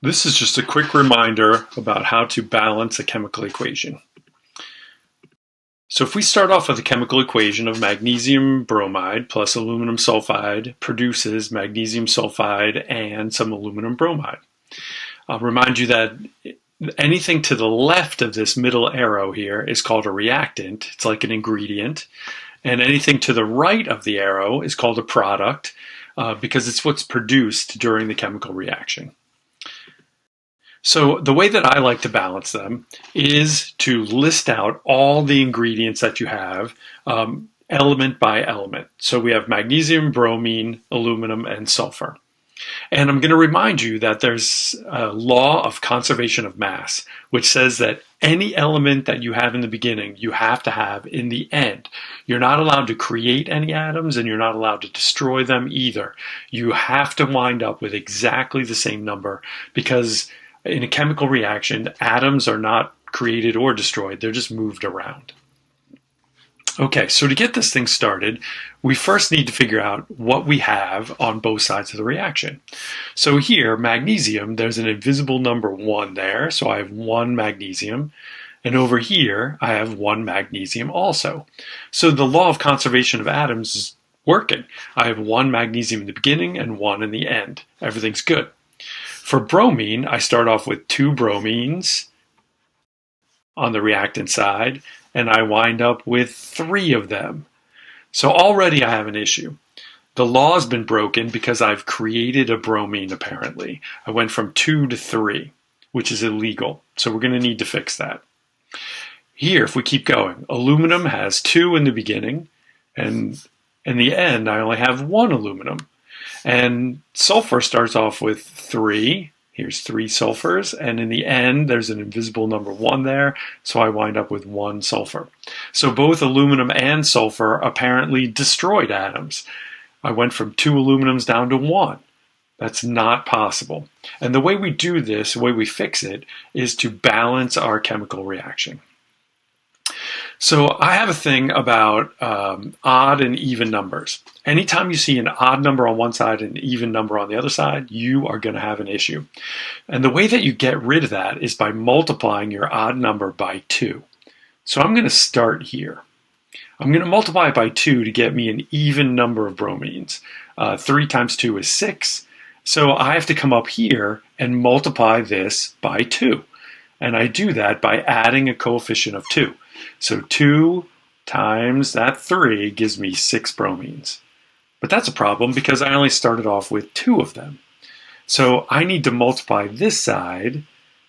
This is just a quick reminder about how to balance a chemical equation. So if we start off with a chemical equation of magnesium bromide plus aluminum sulfide produces magnesium sulfide and some aluminum bromide. I'll remind you that anything to the left of this middle arrow here is called a reactant. It's like an ingredient. And anything to the right of the arrow is called a product because it's what's produced during the chemical reaction. So the way that I like to balance them is to list out all the ingredients that you have element by element. So we have magnesium, bromine, aluminum, and sulfur. And I'm going to remind you that there's a law of conservation of mass, which says that any element that you have in the beginning, you have to have in the end. You're not allowed to create any atoms, and you're not allowed to destroy them either. You have to wind up with exactly the same number, because in a chemical reaction, atoms are not created or destroyed. They're just moved around. Okay, so to get this thing started, we first need to figure out what we have on both sides of the reaction. So here, magnesium, there's an invisible number 1 there, so I have 1 magnesium. And over here, I have 1 magnesium also. So the law of conservation of atoms is working. I have 1 magnesium in the beginning and 1 in the end. Everything's good. For bromine, I start off with 2 bromines on the reactant side, and I wind up with 3 of them. So already I have an issue. The law has been broken because I've created a bromine, apparently. I went from 2 to 3, which is illegal. So we're going to need to fix that. Here, if we keep going, aluminum has 2 in the beginning, and in the end, I only have 1 aluminum. And sulfur starts off with 3. Here's 3 sulfurs, and in the end, there's an invisible number 1 there, so I wind up with 1 sulfur. So both aluminum and sulfur apparently destroyed atoms. I went from 2 aluminums down to 1. That's not possible. And the way we do this, the way we fix it, is to balance our chemical reaction. So I have a thing about odd and even numbers. Anytime you see an odd number on one side and an even number on the other side, you are going to have an issue. And the way that you get rid of that is by multiplying your odd number by 2. So I'm going to start here. I'm going to multiply it by 2 to get me an even number of bromines. 3 times 2 is 6. So I have to come up here and multiply this by 2. And I do that by adding a coefficient of 2. So 2 times that 3 gives me 6 bromines. But that's a problem because I only started off with 2 of them. So I need to multiply this side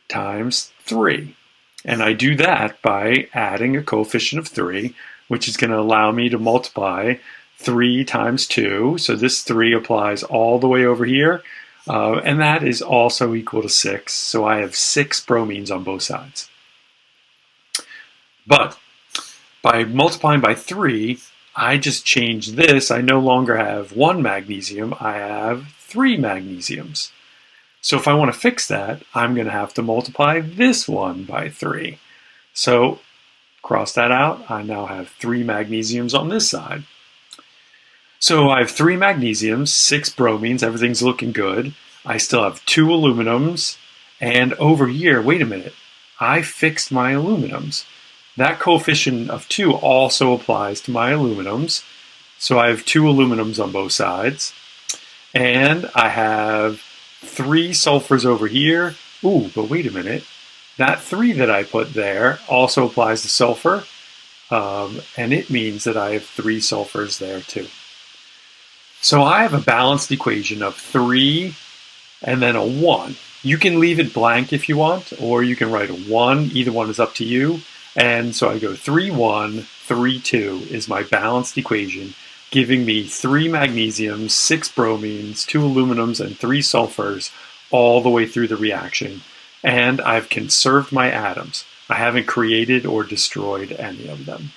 times 3. And I do that by adding a coefficient of 3, which is going to allow me to multiply 3 times 2. So this 3 applies all the way over here. And that is also equal to 6. So I have 6 bromines on both sides. But by multiplying by 3, I just change this. I no longer have 1 magnesium, I have 3 magnesiums. So if I want to fix that, I'm going to have to multiply this one by 3. So cross that out, I now have 3 magnesiums on this side. So I have 3 magnesiums, 6 bromines, everything's looking good. I still have 2 aluminums, and over here, wait a minute, I fixed my aluminums. That coefficient of 2 also applies to my aluminums. So I have 2 aluminums on both sides. And I have 3 sulfurs over here. Ooh, but wait a minute. That 3 that I put there also applies to sulfur. And it means that I have 3 sulfurs there too. So I have a balanced equation of 3 and then a 1. You can leave it blank if you want, or you can write a 1. Either one is up to you. And so I go 3, 1, 3, 2 is my balanced equation, giving me 3 magnesiums, 6 bromines, 2 aluminums, and 3 sulfurs all the way through the reaction. And I've conserved my atoms. I haven't created or destroyed any of them.